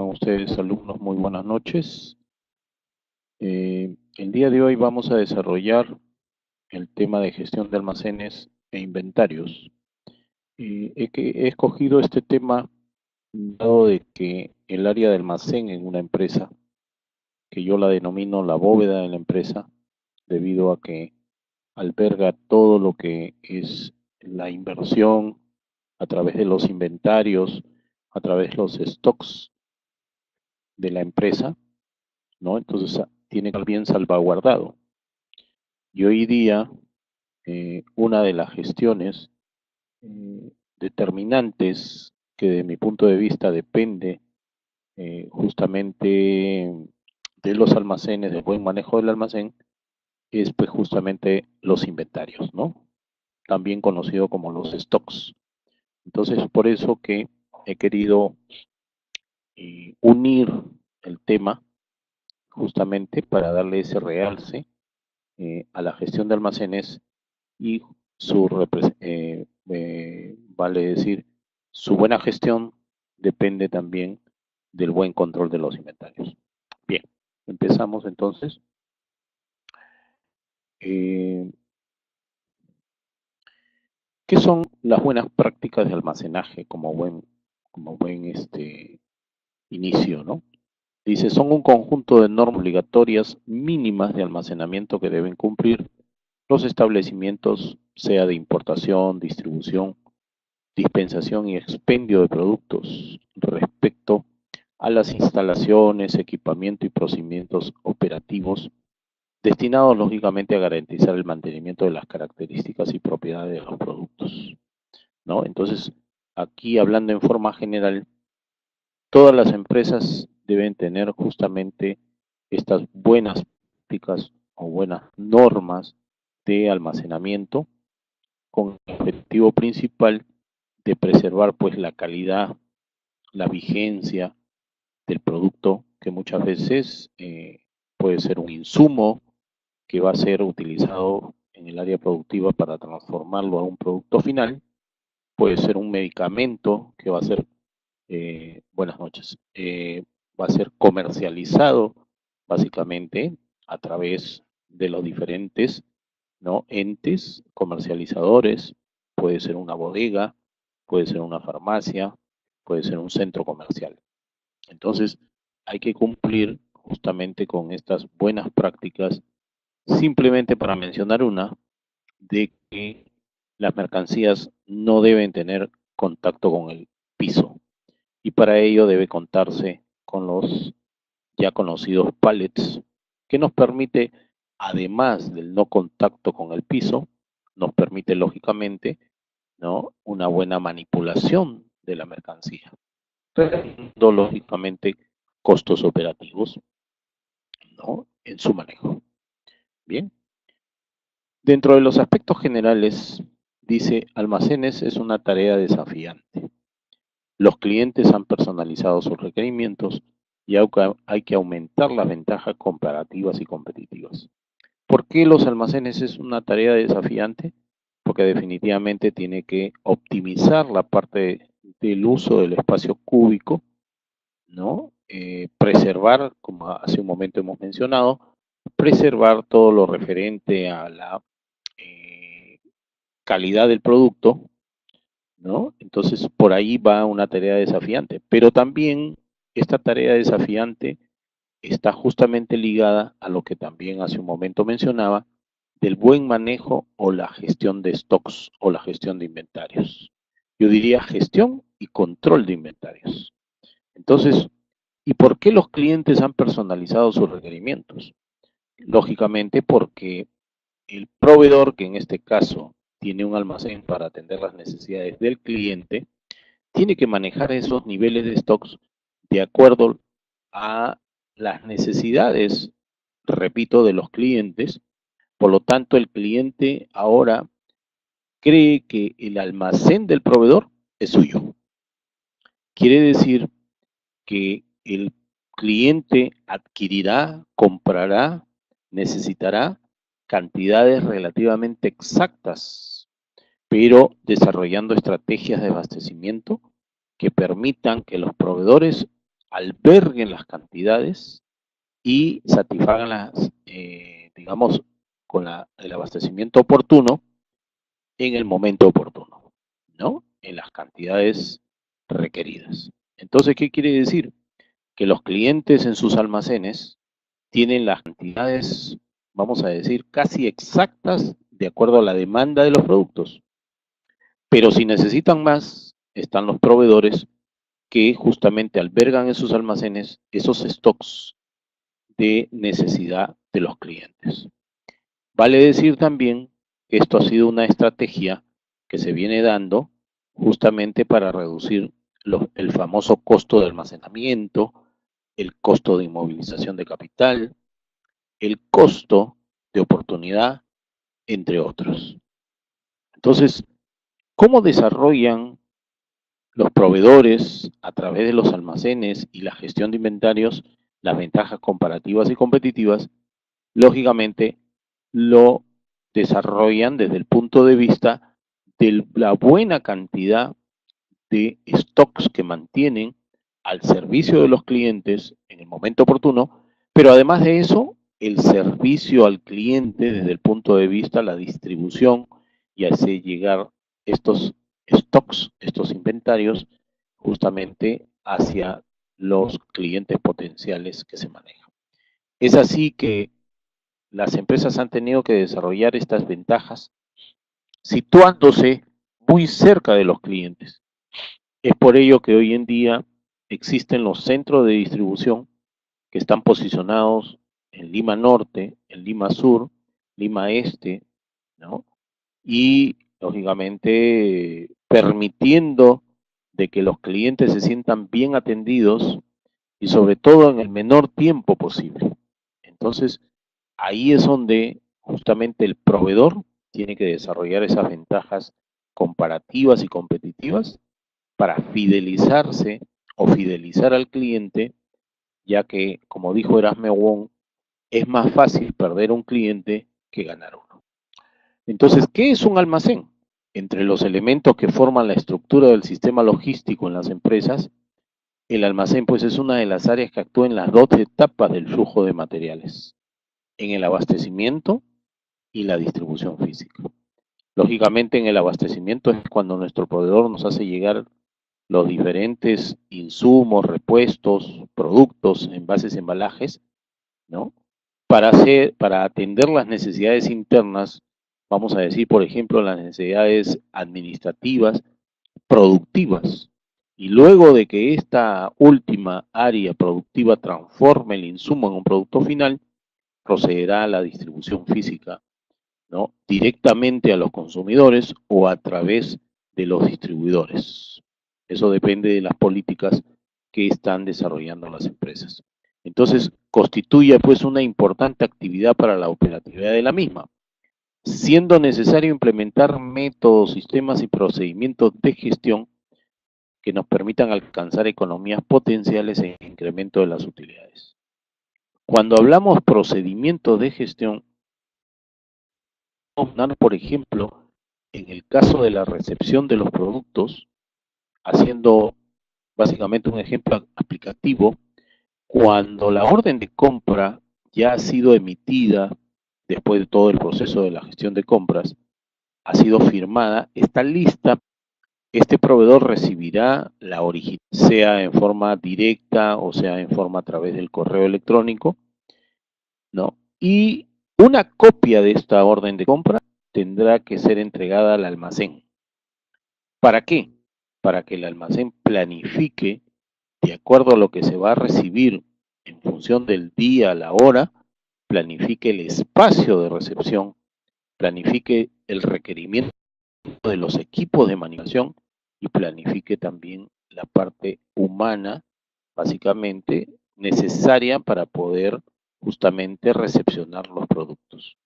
ustedes, alumnos? Muy buenas noches. El día de hoy vamos a desarrollar el tema de gestión de almacenes e inventarios. He escogido este tema dado de que el área de almacén en una empresa, que yo la denomino la bóveda de la empresa, debido a que alberga todo lo que es la inversión a través de los inventarios, a través de los stocks de la empresa, ¿no? Entonces tiene que estar bien salvaguardado. Y hoy día, una de las gestiones determinantes que de mi punto de vista depende justamente de los almacenes, del buen manejo del almacén, es pues justamente los inventarios, ¿no? También conocido como los stocks. Entonces, por eso que he querido unir el tema justamente para darle ese realce a la gestión de almacenes y vale decir, su buena gestión depende también del buen control de los inventarios. Bien, empezamos entonces. ¿Qué son las buenas prácticas de almacenaje como buen inicio, ¿no? Dice, son un conjunto de normas obligatorias mínimas de almacenamiento que deben cumplir los establecimientos, sea de importación, distribución, dispensación y expendio de productos respecto a las instalaciones, equipamiento y procedimientos operativos destinados lógicamente a garantizar el mantenimiento de las características y propiedades de los productos, ¿no? Entonces, aquí hablando en forma general, todas las empresas deben tener justamente estas buenas prácticas o buenas normas de almacenamiento con el objetivo principal de preservar pues la calidad, la vigencia del producto, que muchas veces puede ser un insumo que va a ser utilizado en el área productiva para transformarlo a un producto final, puede ser un medicamento que va a ser, buenas noches, va a ser comercializado básicamente a través de los diferentes, ¿no?, entes comercializadores, puede ser una bodega, puede ser una farmacia, puede ser un centro comercial. Entonces, hay que cumplir justamente con estas buenas prácticas, simplemente para mencionar una, de que las mercancías no deben tener contacto con el piso. Y para ello debe contarse con los ya conocidos pallets, que nos permite, además del no contacto con el piso, nos permite lógicamente, ¿no?, una buena manipulación de la mercancía, reduciendo lógicamente costos operativos, ¿no?, en su manejo. Bien. Dentro de los aspectos generales, dice, almacenes es una tarea desafiante. Los clientes han personalizado sus requerimientos y hay que aumentar las ventajas comparativas y competitivas. ¿Por qué los almacenes es una tarea desafiante? Porque definitivamente tiene que optimizar la parte del uso del espacio cúbico, ¿no? Preservar, como hace un momento hemos mencionado, preservar todo lo referente a la calidad del producto, ¿no? Entonces, por ahí va una tarea desafiante. Pero también esta tarea desafiante está justamente ligada a lo que también hace un momento mencionaba, del buen manejo o la gestión de stocks o la gestión de inventarios. Yo diría gestión y control de inventarios. Entonces, ¿y por qué los clientes han personalizado sus requerimientos? Lógicamente porque el proveedor, que en este caso tiene un almacén para atender las necesidades del cliente, tiene que manejar esos niveles de stocks de acuerdo a las necesidades, repito, de los clientes. Por lo tanto, el cliente ahora cree que el almacén del proveedor es suyo. Quiere decir que el cliente adquirirá, comprará, necesitará cantidades relativamente exactas, pero desarrollando estrategias de abastecimiento que permitan que los proveedores alberguen las cantidades y satisfagan las, digamos, con el abastecimiento oportuno en el momento oportuno, ¿no? En las cantidades requeridas. Entonces, ¿qué quiere decir? Que los clientes en sus almacenes tienen las cantidades, vamos a decir, casi exactas de acuerdo a la demanda de los productos. Pero si necesitan más, están los proveedores que justamente albergan en sus almacenes esos stocks de necesidad de los clientes. Vale decir también que esto ha sido una estrategia que se viene dando justamente para reducir el famoso costo de almacenamiento, el costo de inmovilización de capital, el costo de oportunidad, entre otros. Entonces, ¿cómo desarrollan los proveedores a través de los almacenes y la gestión de inventarios las ventajas comparativas y competitivas? Lógicamente, lo desarrollan desde el punto de vista de la buena cantidad de stocks que mantienen al servicio de los clientes en el momento oportuno, pero además de eso, el servicio al cliente desde el punto de vista de la distribución y hacer llegar estos stocks, estos inventarios, justamente hacia los clientes potenciales que se manejan. Es así que las empresas han tenido que desarrollar estas ventajas situándose muy cerca de los clientes. Es por ello que hoy en día existen los centros de distribución que están posicionados en Lima Norte, en Lima Sur, Lima Este, ¿no? Y lógicamente permitiendo de que los clientes se sientan bien atendidos y sobre todo en el menor tiempo posible. Entonces, ahí es donde justamente el proveedor tiene que desarrollar esas ventajas comparativas y competitivas para fidelizarse o fidelizar al cliente, ya que, como dijo Erasme Wong, es más fácil perder un cliente que ganar uno. Entonces, ¿qué es un almacén? Entre los elementos que forman la estructura del sistema logístico en las empresas, el almacén pues es una de las áreas que actúa en las dos etapas del flujo de materiales, en el abastecimiento y la distribución física. Lógicamente en el abastecimiento es cuando nuestro proveedor nos hace llegar los diferentes insumos, repuestos, productos, envases, embalajes, ¿no? Para atender las necesidades internas, vamos a decir, por ejemplo, las necesidades administrativas, productivas. Y luego de que esta última área productiva transforme el insumo en un producto final, procederá a la distribución física, ¿no? Directamente a los consumidores o a través de los distribuidores. Eso depende de las políticas que están desarrollando las empresas. Entonces, constituye pues una importante actividad para la operatividad de la misma, siendo necesario implementar métodos, sistemas y procedimientos de gestión que nos permitan alcanzar economías potenciales e incremento de las utilidades. Cuando hablamos procedimientos de gestión, por ejemplo, en el caso de la recepción de los productos, haciendo básicamente un ejemplo aplicativo, cuando la orden de compra ya ha sido emitida, después de todo el proceso de la gestión de compras, ha sido firmada, está lista, este proveedor recibirá la original, sea en forma directa o sea en forma a través del correo electrónico, ¿no? Y una copia de esta orden de compra tendrá que ser entregada al almacén. ¿Para qué? Para que el almacén planifique, de acuerdo a lo que se va a recibir en función del día, la hora, planifique el espacio de recepción, planifique el requerimiento de los equipos de manipulación y planifique también la parte humana, básicamente necesaria para poder justamente recepcionar los productos.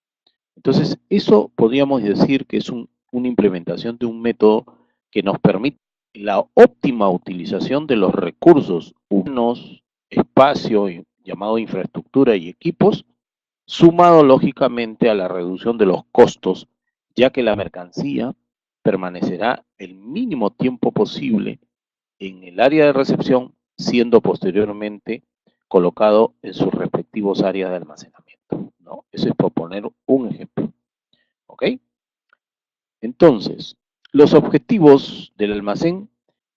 Entonces, eso podríamos decir que es una implementación de un método que nos permite la óptima utilización de los recursos humanos, espacio, llamado infraestructura y equipos, sumado lógicamente a la reducción de los costos, ya que la mercancía permanecerá el mínimo tiempo posible en el área de recepción siendo posteriormente colocado en sus respectivos áreas de almacenamiento, ¿no? Eso es por poner un ejemplo, ¿ok? Entonces, los objetivos del almacén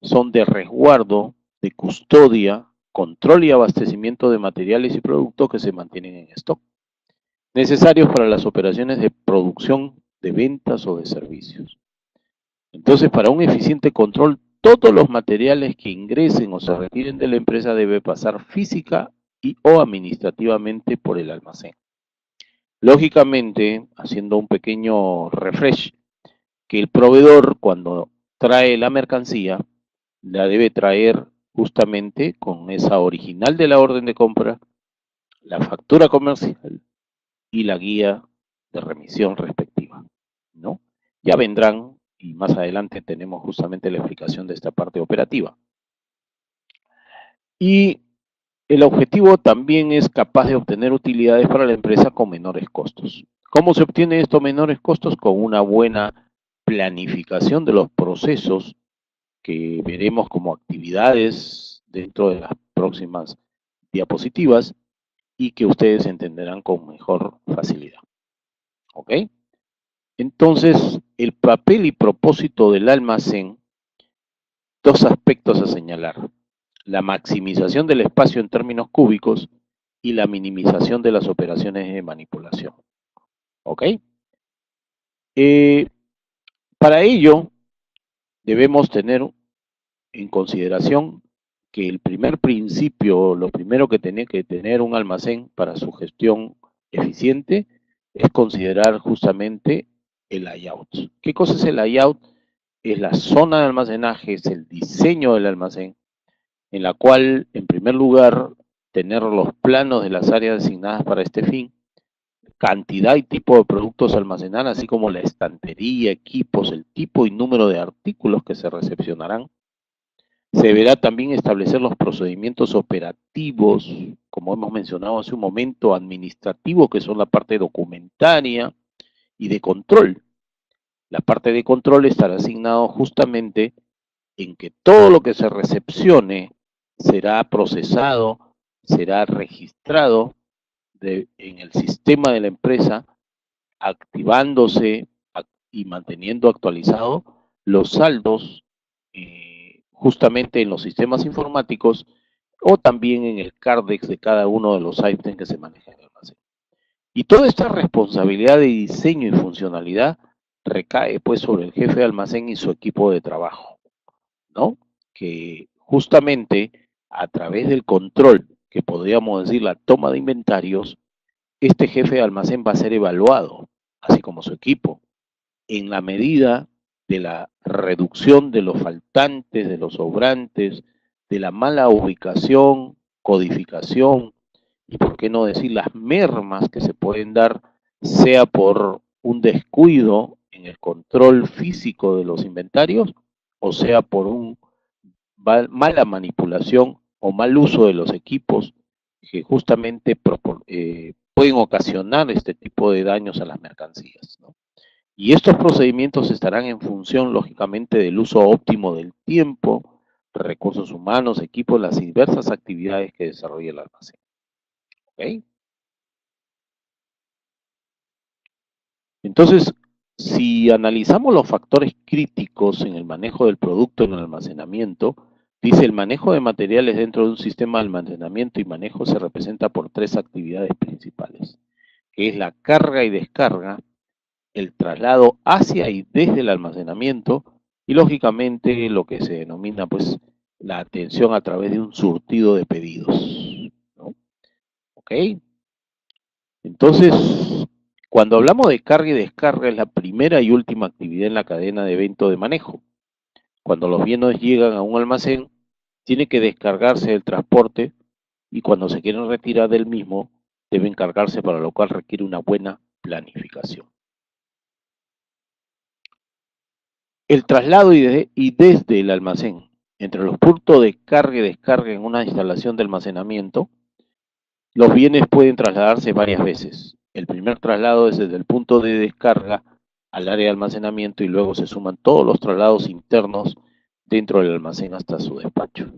son de resguardo, de custodia, control y abastecimiento de materiales y productos que se mantienen en stock, necesarios para las operaciones de producción, de ventas o de servicios. Entonces, para un eficiente control, todos los materiales que ingresen o se retiren de la empresa debe pasar física y o administrativamente por el almacén. Lógicamente, haciendo un pequeño refresh, que el proveedor cuando trae la mercancía, la debe traer justamente con esa original de la orden de compra, la factura comercial y la guía de remisión respectiva, ¿no? Ya vendrán y más adelante tenemos justamente la explicación de esta parte operativa. Y el objetivo también es capaz de obtener utilidades para la empresa con menores costos. ¿Cómo se obtiene estos menores costos? Con una buena planificación de los procesos que veremos como actividades dentro de las próximas diapositivas y que ustedes entenderán con mejor facilidad. ¿Ok? Entonces, el papel y propósito del almacén, dos aspectos a señalar: la maximización del espacio en términos cúbicos y la minimización de las operaciones de manipulación. ¿Ok? Eh, para ello, debemos tener en consideración que el primer principio, lo primero que tiene que tener un almacén para su gestión eficiente es considerar justamente el layout. ¿Qué cosa es el layout? Es la zona de almacenaje, es el diseño del almacén, en la cual, en primer lugar, tener los planos de las áreas designadas para este fin, cantidad y tipo de productos a almacenar, así como la estantería, equipos, el tipo y número de artículos que se recepcionarán. Se deberá también establecer los procedimientos operativos, como hemos mencionado hace un momento, administrativos, que son la parte documentaria y de control. La parte de control estará asignado justamente en que todo lo que se recepcione será procesado, será registrado en el sistema de la empresa, activándose y manteniendo actualizado los saldos justamente en los sistemas informáticos o también en el CARDEX de cada uno de los ítems que se manejan en el almacén. Y toda esta responsabilidad de diseño y funcionalidad recae pues sobre el jefe de almacén y su equipo de trabajo, ¿no? Que justamente a través del control, que podríamos decir la toma de inventarios, este jefe de almacén va a ser evaluado, así como su equipo, en la medida de la reducción de los faltantes, de los sobrantes, de la mala ubicación, codificación y por qué no decir las mermas que se pueden dar, sea por un descuido en el control físico de los inventarios o sea por una mala manipulación o mal uso de los equipos que justamente pueden ocasionar este tipo de daños a las mercancías, ¿no? Y estos procedimientos estarán en función, lógicamente, del uso óptimo del tiempo, recursos humanos, equipos, las diversas actividades que desarrolla el almacén. ¿Ok? Entonces, si analizamos los factores críticos en el manejo del producto en el almacenamiento, dice el manejo de materiales dentro de un sistema de almacenamiento y manejo se representa por tres actividades principales, que es la carga y descarga, el traslado hacia y desde el almacenamiento y lógicamente lo que se denomina pues la atención a través de un surtido de pedidos, ¿no? ¿Ok? Entonces, cuando hablamos de carga y descarga es la primera y última actividad en la cadena de evento de manejo. Cuando los bienes llegan a un almacén, tiene que descargarse del transporte y cuando se quieren retirar del mismo, deben cargarse, para lo cual requiere una buena planificación. El traslado y desde el almacén, entre los puntos de carga y descarga en una instalación de almacenamiento, los bienes pueden trasladarse varias veces. El primer traslado es desde el punto de descarga al área de almacenamiento y luego se suman todos los traslados internos dentro del almacén hasta su despacho.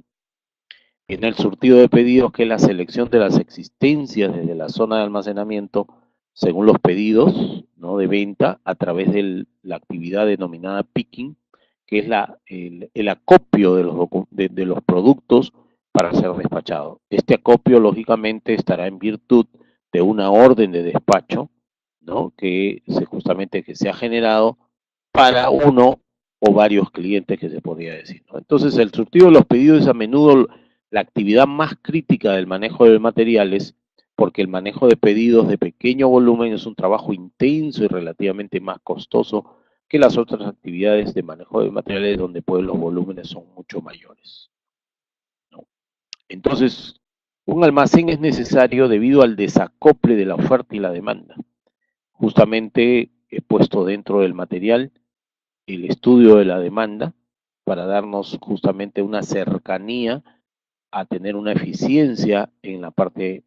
En el surtido de pedidos, que es la selección de las existencias desde la zona de almacenamiento, según los pedidos, ¿no?, de venta, a través de la actividad denominada picking, que es el acopio de los productos para ser despachado. Este acopio, lógicamente, estará en virtud de una orden de despacho, ¿no?, justamente que se ha generado para uno o varios clientes, que se podría decir, ¿no? Entonces, el surtido de los pedidos es a menudo la actividad más crítica del manejo de materiales, porque el manejo de pedidos de pequeño volumen es un trabajo intenso y relativamente más costoso que las otras actividades de manejo de materiales, donde pues los volúmenes son mucho mayores, ¿no? Entonces, un almacén es necesario debido al desacople de la oferta y la demanda. Justamente he puesto dentro del material el estudio de la demanda para darnos justamente una cercanía a tener una eficiencia en la parte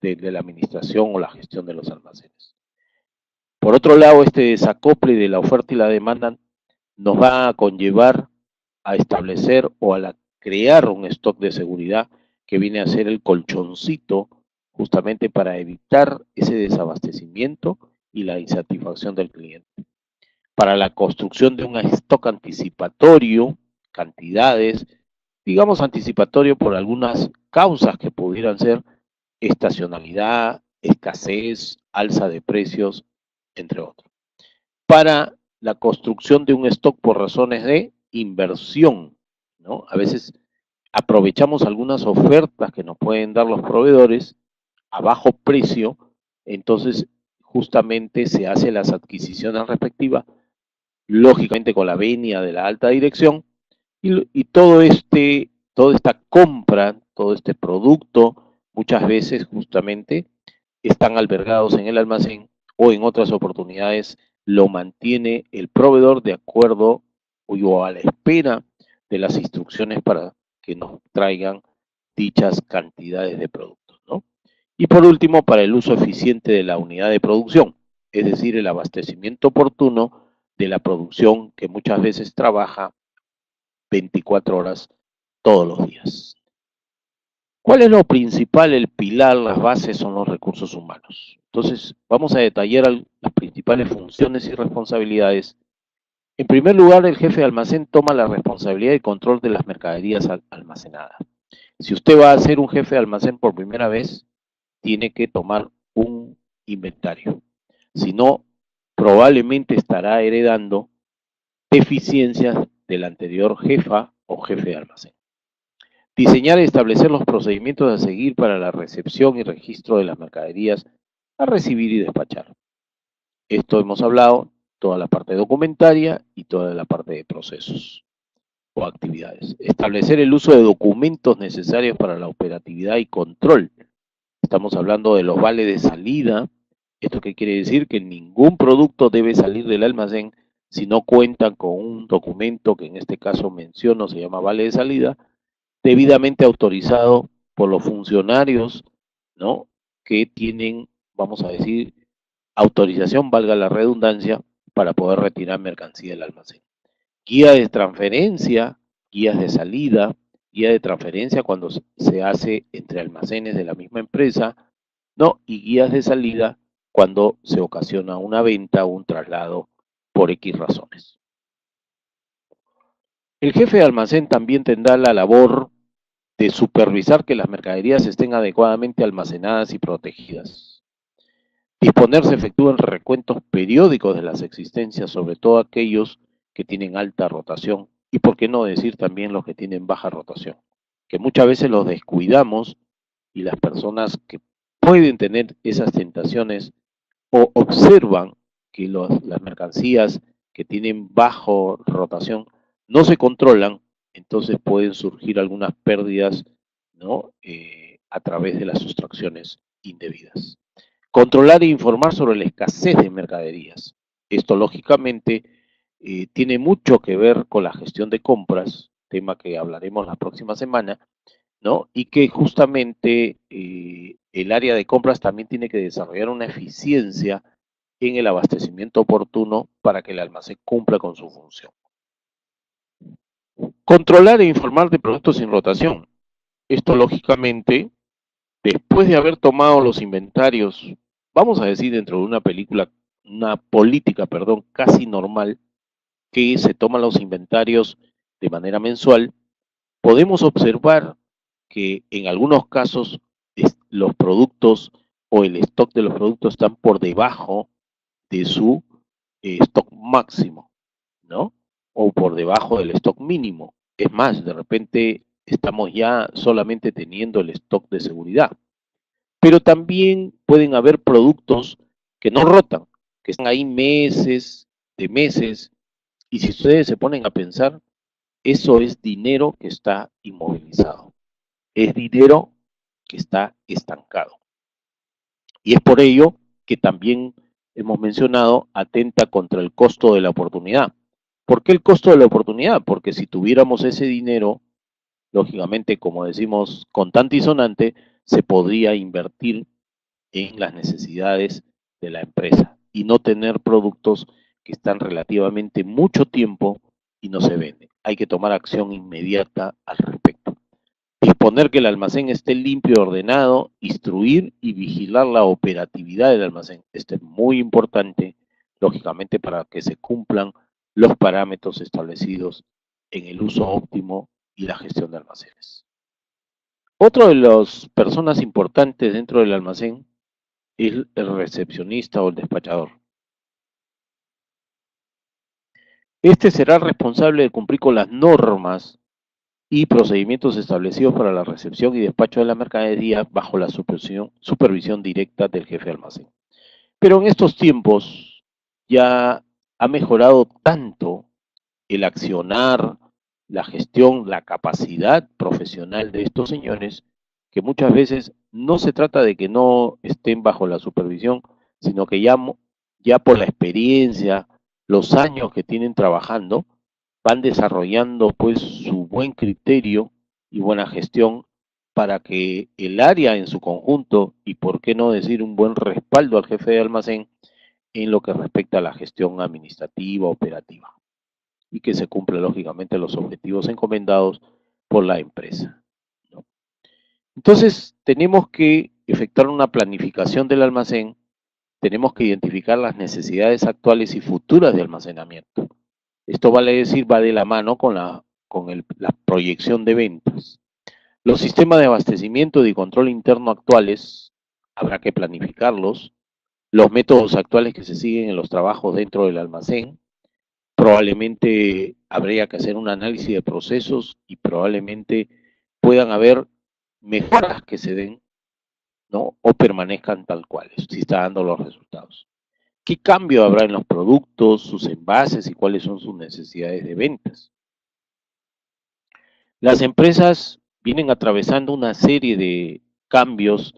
de la administración o la gestión de los almacenes. Por otro lado, este desacople de la oferta y la demanda nos va a conllevar a establecer o crear un stock de seguridad, que viene a ser el colchoncito, justamente para evitar ese desabastecimiento y la insatisfacción del cliente. Para la construcción de un stock anticipatorio, cantidades, digamos anticipatorio por algunas causas que pudieran ser estacionalidad, escasez, alza de precios, entre otros. Para la construcción de un stock por razones de inversión, ¿no? A veces aprovechamos algunas ofertas que nos pueden dar los proveedores a bajo precio, entonces justamente se hace las adquisiciones respectivas, lógicamente con la venia de la alta dirección, y toda esta compra, todo este producto, muchas veces justamente están albergados en el almacén, o en otras oportunidades lo mantiene el proveedor de acuerdo o a la espera de las instrucciones para que nos traigan dichas cantidades de productos, ¿no? Y por último, para el uso eficiente de la unidad de producción, es decir, el abastecimiento oportuno de la producción, que muchas veces trabaja 24 horas todos los días. ¿Cuál es lo principal, el pilar, las bases? Son los recursos humanos. Entonces, vamos a detallar las principales funciones y responsabilidades. En primer lugar, el jefe de almacén toma la responsabilidad y control de las mercaderías almacenadas. Si usted va a ser un jefe de almacén por primera vez, tiene que tomar un inventario. Si no, probablemente estará heredando deficiencias del anterior jefa o jefe de almacén. Diseñar y establecer los procedimientos a seguir para la recepción y registro de las mercaderías a recibir y despachar. Esto hemos hablado, toda la parte documentaria y toda la parte de procesos o actividades. Establecer el uso de documentos necesarios para la operatividad y control. Estamos hablando de los vales de salida. ¿Esto qué quiere decir? Que ningún producto debe salir del almacén si no cuentan con un documento, que en este caso menciono, se llama vale de salida, debidamente autorizado por los funcionarios, ¿no?, que tienen, vamos a decir, autorización, valga la redundancia, para poder retirar mercancía del almacén. Guía de transferencia, guías de salida, guía de transferencia cuando se hace entre almacenes de la misma empresa, ¿no?, y guías de salida cuando se ocasiona una venta o un traslado por X razones. El jefe de almacén también tendrá la labor de supervisar que las mercaderías estén adecuadamente almacenadas y protegidas. Disponer se efectúan recuentos periódicos de las existencias, sobre todo aquellos que tienen alta rotación, y por qué no decir también los que tienen baja rotación, que muchas veces los descuidamos, y las personas que pueden tener esas tentaciones o observan que las mercancías que tienen bajo rotación no se controlan, entonces pueden surgir algunas pérdidas, ¿no?, a través de las sustracciones indebidas. Controlar e informar sobre la escasez de mercaderías. Esto, lógicamente, tiene mucho que ver con la gestión de compras, tema que hablaremos la próxima semana, ¿no? Y que justamente el área de compras también tiene que desarrollar una eficiencia en el abastecimiento oportuno para que el almacén cumpla con su función. Controlar e informar de productos sin rotación. Esto lógicamente, después de haber tomado los inventarios, vamos a decir dentro de una política, perdón, casi normal, que se toman los inventarios de manera mensual, podemos observar que en algunos casos los productos o el stock de los productos están por debajo de su stock máximo, ¿no? O por debajo del stock mínimo. Es más, de repente estamos ya solamente teniendo el stock de seguridad. Pero también pueden haber productos que no rotan, que están ahí meses de meses, y si ustedes se ponen a pensar, eso es dinero que está inmovilizado, es dinero que está estancado. Y es por ello que también hemos mencionado atenta contra el costo de la oportunidad. ¿Por qué el costo de la oportunidad? Porque si tuviéramos ese dinero, lógicamente, como decimos, contante y sonante, se podría invertir en las necesidades de la empresa y no tener productos que están relativamente mucho tiempo y no se venden. Hay que tomar acción inmediata al respecto. Disponer que el almacén esté limpio y ordenado, instruir y vigilar la operatividad del almacén. Esto es muy importante, lógicamente, para que se cumplan los parámetros establecidos en el uso óptimo y la gestión de almacenes. Otro de las personas importantes dentro del almacén es el recepcionista o el despachador. Este será responsable de cumplir con las normas y procedimientos establecidos para la recepción y despacho de la mercadería bajo la supervisión directa del jefe de almacén. Pero en estos tiempos ya ha mejorado tanto el accionar, la gestión, la capacidad profesional de estos señores, que muchas veces no se trata de que no estén bajo la supervisión, sino que ya por la experiencia, los años que tienen trabajando, van desarrollando pues su buen criterio y buena gestión para que el área en su conjunto, y por qué no decir un buen respaldo al jefe de almacén en lo que respecta a la gestión administrativa, operativa, y que se cumplan lógicamente los objetivos encomendados por la empresa, ¿no? Entonces, tenemos que efectuar una planificación del almacén, tenemos que identificar las necesidades actuales y futuras de almacenamiento. Esto vale decir, va de la mano con la proyección de ventas. Los sistemas de abastecimiento y control interno actuales, habrá que planificarlos. Los métodos actuales que se siguen en los trabajos dentro del almacén, probablemente habría que hacer un análisis de procesos y probablemente puedan haber mejoras que se den, ¿no? O permanezcan tal cuales, si está dando los resultados. ¿Qué cambio habrá en los productos, sus envases y cuáles son sus necesidades de ventas? Las empresas vienen atravesando una serie de cambios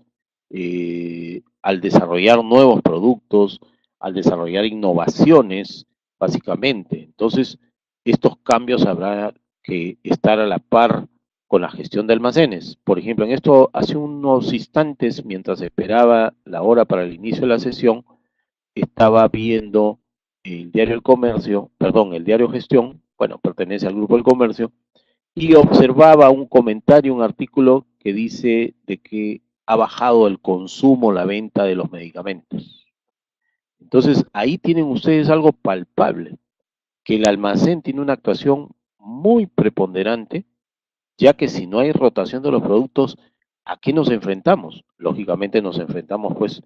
al desarrollar nuevos productos, al desarrollar innovaciones, básicamente. Entonces, estos cambios habrá que estar a la par con la gestión de almacenes. Por ejemplo, en esto, hace unos instantes, mientras esperaba la hora para el inicio de la sesión, estaba viendo el diario El Comercio, perdón, el diario Gestión, bueno, pertenece al grupo El Comercio, y observaba un comentario, un artículo que dice de que ha bajado el consumo, la venta de los medicamentos. Entonces, ahí tienen ustedes algo palpable, que el almacén tiene una actuación muy preponderante, ya que si no hay rotación de los productos, ¿a qué nos enfrentamos? Lógicamente nos enfrentamos pues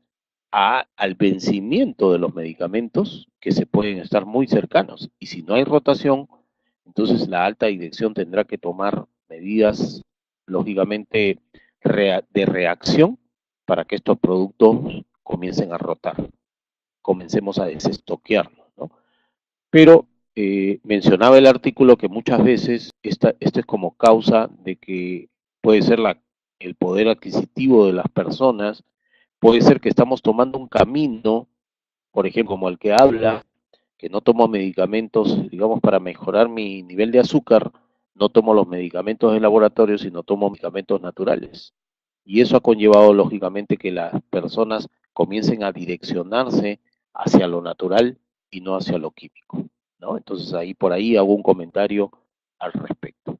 al vencimiento de los medicamentos que se pueden estar muy cercanos. Y si no hay rotación, entonces la alta dirección tendrá que tomar medidas, lógicamente, de reacción para que estos productos comiencen a rotar, comencemos a desestoquearlos, ¿no? Pero mencionaba el artículo que muchas veces esto es como causa de que puede ser el poder adquisitivo de las personas, puede ser que estamos tomando un camino, por ejemplo, como el que habla, que no tomo medicamentos, digamos, para mejorar mi nivel de azúcar, no tomo los medicamentos de laboratorio, sino tomo medicamentos naturales. Y eso ha conllevado, lógicamente, que las personas comiencen a direccionarse hacia lo natural y no hacia lo químico, ¿no? Entonces, ahí por ahí hago un comentario al respecto.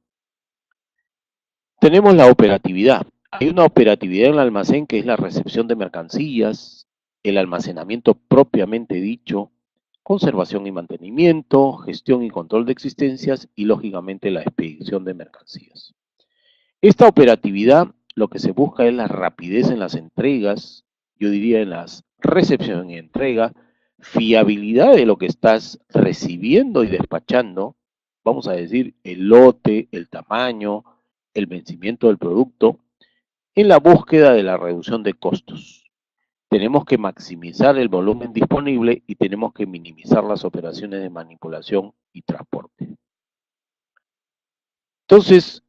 Tenemos la operatividad. Hay una operatividad en el almacén que es la recepción de mercancías, el almacenamiento propiamente dicho, conservación y mantenimiento, gestión y control de existencias y lógicamente la expedición de mercancías. Esta operatividad lo que se busca es la rapidez en las entregas, yo diría en las recepción y entrega, fiabilidad de lo que estás recibiendo y despachando, vamos a decir el lote, el tamaño, el vencimiento del producto, en la búsqueda de la reducción de costos. Tenemos que maximizar el volumen disponible y tenemos que minimizar las operaciones de manipulación y transporte. Entonces,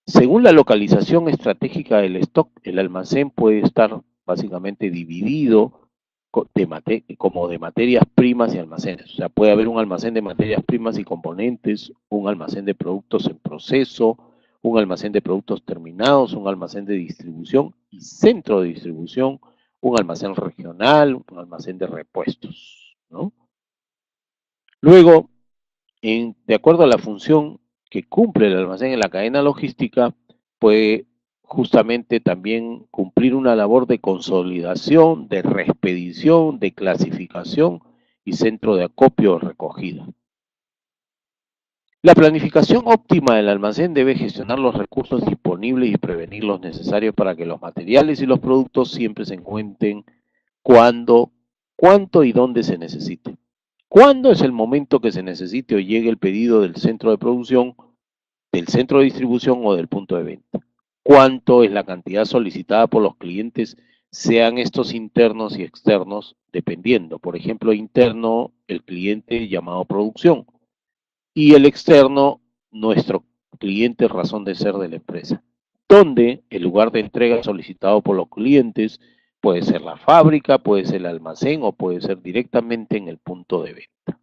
según la localización estratégica del stock, el almacén puede estar básicamente dividido como de materias primas y almacenes. O sea, puede haber un almacén de materias primas y componentes, un almacén de productos en proceso, un almacén de productos terminados, un almacén de distribución y centro de distribución, un almacén regional, un almacén de repuestos, ¿no? Luego, de acuerdo a la función que cumple el almacén en la cadena logística, puede justamente también cumplir una labor de consolidación, de reexpedición, de clasificación y centro de acopio o recogida. La planificación óptima del almacén debe gestionar los recursos disponibles y prevenir los necesarios para que los materiales y los productos siempre se encuentren cuando, cuánto y dónde se necesite. ¿Cuándo es el momento que se necesite o llegue el pedido del centro de producción, del centro de distribución o del punto de venta? ¿Cuánto es la cantidad solicitada por los clientes, sean estos internos y externos, dependiendo? Por ejemplo, interno, el cliente llamado producción, y el externo, nuestro cliente razón de ser de la empresa. Donde el lugar de entrega solicitado por los clientes puede ser la fábrica, puede ser el almacén o puede ser directamente en el punto de venta.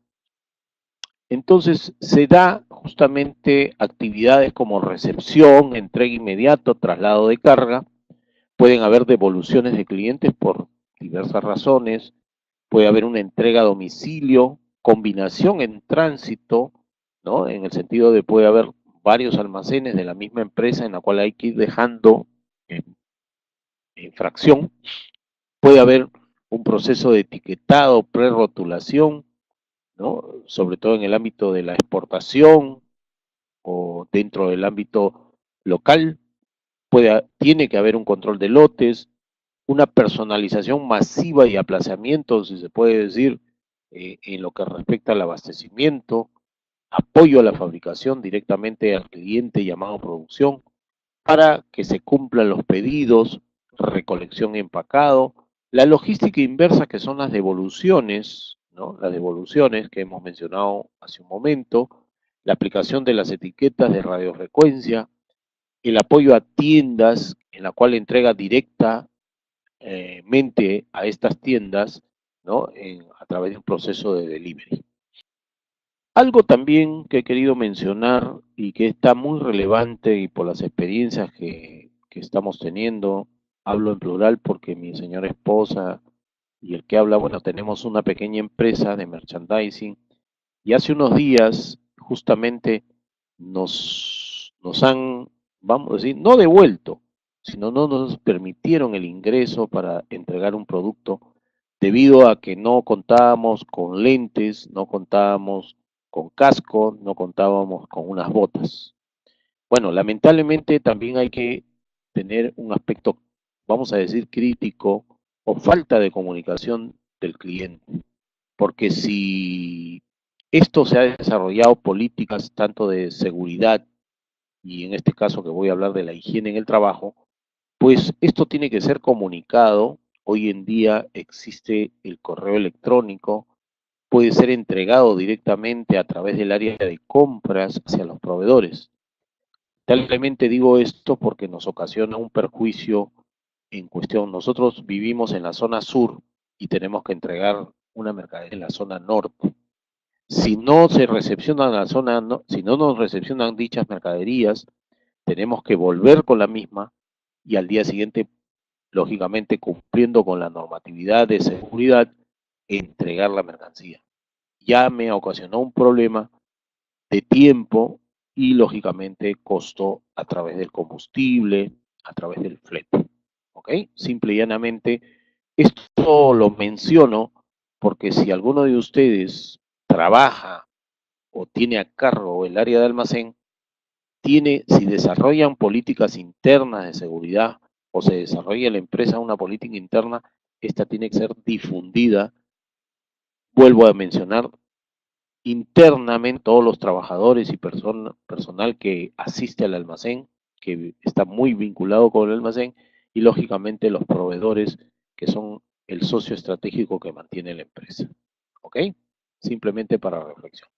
Entonces se da justamente actividades como recepción, entrega inmediata, traslado de carga, pueden haber devoluciones de clientes por diversas razones, puede haber una entrega a domicilio, combinación en tránsito, ¿no? En el sentido de puede haber varios almacenes de la misma empresa en la cual hay que ir dejando en fracción, puede haber un proceso de etiquetado, prerrotulación, ¿no? Sobre todo en el ámbito de la exportación o dentro del ámbito local, tiene que haber un control de lotes, una personalización masiva y aplazamiento, si se puede decir, en lo que respecta al abastecimiento, apoyo a la fabricación directamente al cliente llamado producción, para que se cumplan los pedidos, recolección y empacado, la logística inversa que son las devoluciones, ¿no? Las devoluciones que hemos mencionado hace un momento, la aplicación de las etiquetas de radiofrecuencia, el apoyo a tiendas en la cual entrega directamente a estas tiendas, ¿no? A través de un proceso de delivery. Algo también que he querido mencionar y que está muy relevante y por las experiencias que estamos teniendo, hablo en plural porque mi señora esposa y el que habla, bueno, tenemos una pequeña empresa de merchandising y hace unos días justamente nos han, vamos a decir, no devuelto, sino no nos permitieron el ingreso para entregar un producto debido a que no contábamos con lentes, no contábamos con casco, no contábamos con unas botas. Bueno, lamentablemente también hay que tener un aspecto, vamos a decir, crítico o falta de comunicación del cliente. Porque si esto se ha desarrollado políticas tanto de seguridad y en este caso que voy a hablar de la higiene en el trabajo, pues esto tiene que ser comunicado. Hoy en día existe el correo electrónico, puede ser entregado directamente a través del área de compras hacia los proveedores. Realmente digo esto porque nos ocasiona un perjuicio en cuestión. Nosotros vivimos en la zona sur y tenemos que entregar una mercadería en la zona norte. Si no se recepcionan la zona, si no nos recepcionan dichas mercaderías, tenemos que volver con la misma y al día siguiente, lógicamente cumpliendo con la normatividad de seguridad, entregar la mercancía. Ya me ocasionó un problema de tiempo y lógicamente costo a través del combustible, a través del flete. ¿Ok? Simple y llanamente, esto lo menciono porque si alguno de ustedes trabaja o tiene a cargo el área de almacén, si desarrollan políticas internas de seguridad o se desarrolla en la empresa una política interna, esta tiene que ser difundida, vuelvo a mencionar, internamente todos los trabajadores y personal que asiste al almacén, que está muy vinculado con el almacén, y lógicamente los proveedores que son el socio estratégico que mantiene la empresa. ¿Ok? Simplemente para reflexión.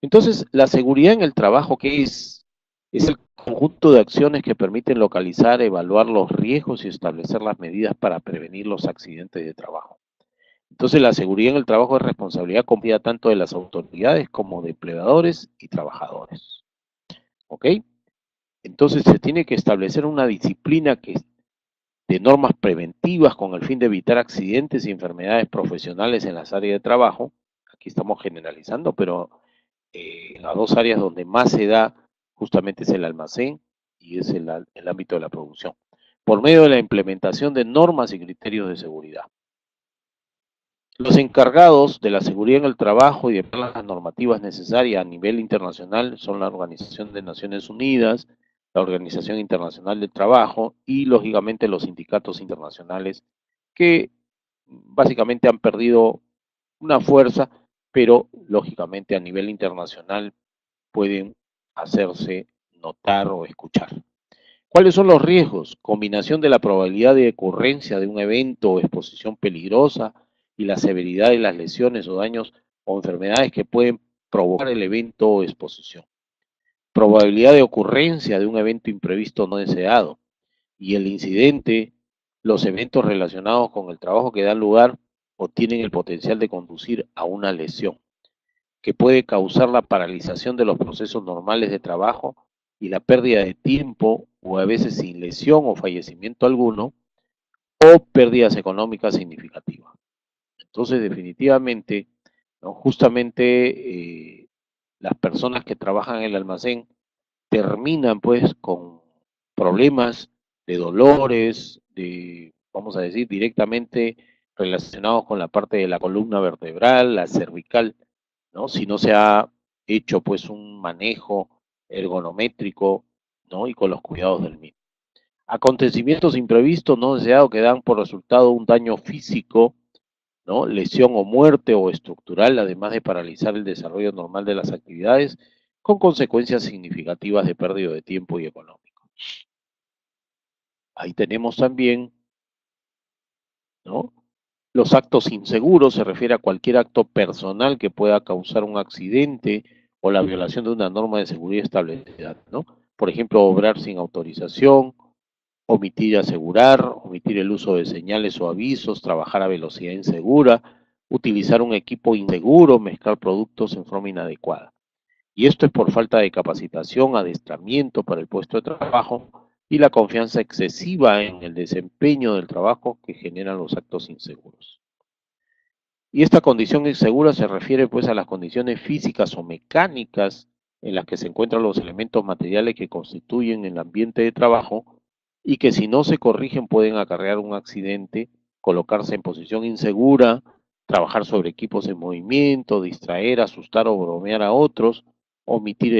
Entonces, la seguridad en el trabajo, ¿qué es? Es el conjunto de acciones que permiten localizar, evaluar los riesgos y establecer las medidas para prevenir los accidentes de trabajo. Entonces, la seguridad en el trabajo es responsabilidad compartida tanto de las autoridades como de empleadores y trabajadores. ¿Ok? Entonces, se tiene que establecer una disciplina de normas preventivas con el fin de evitar accidentes y enfermedades profesionales en las áreas de trabajo. Aquí estamos generalizando, pero las dos áreas donde más se da justamente es el almacén y es el ámbito de la producción, por medio de la implementación de normas y criterios de seguridad. Los encargados de la seguridad en el trabajo y de las normativas necesarias a nivel internacional son la Organización de Naciones Unidas, la Organización Internacional del Trabajo y lógicamente los sindicatos internacionales que básicamente han perdido una fuerza, pero lógicamente a nivel internacional pueden hacerse notar o escuchar. ¿Cuáles son los riesgos? Combinación de la probabilidad de ocurrencia de un evento o exposición peligrosa y la severidad de las lesiones o daños o enfermedades que pueden provocar el evento o exposición. Probabilidad de ocurrencia de un evento imprevisto no deseado y el incidente, los eventos relacionados con el trabajo que dan lugar o tienen el potencial de conducir a una lesión que puede causar la paralización de los procesos normales de trabajo y la pérdida de tiempo o a veces sin lesión o fallecimiento alguno o pérdidas económicas significativas. Entonces, definitivamente, ¿no? Justamente las personas que trabajan en el almacén terminan pues con problemas de dolores, vamos a decir, directamente relacionados con la parte de la columna vertebral, la cervical, ¿no? Si no se ha hecho pues un manejo ergonométrico, ¿no? Y con los cuidados del mismo. Acontecimientos imprevistos no deseados que dan por resultado un daño físico, ¿no? Lesión o muerte o estructural, además de paralizar el desarrollo normal de las actividades, con consecuencias significativas de pérdida de tiempo y económico. Ahí tenemos también, ¿no? Los actos inseguros se refiere a cualquier acto personal que pueda causar un accidente o la violación de una norma de seguridad establecida, ¿no? Por ejemplo, obrar sin autorización, omitir asegurar, omitir el uso de señales o avisos, trabajar a velocidad insegura, utilizar un equipo inseguro, mezclar productos en forma inadecuada. Y esto es por falta de capacitación, adiestramiento para el puesto de trabajo y la confianza excesiva en el desempeño del trabajo que generan los actos inseguros. Y esta condición insegura se refiere pues a las condiciones físicas o mecánicas en las que se encuentran los elementos materiales que constituyen el ambiente de trabajo y que si no se corrigen pueden acarrear un accidente, colocarse en posición insegura, trabajar sobre equipos en movimiento, distraer, asustar o bromear a otros, omitir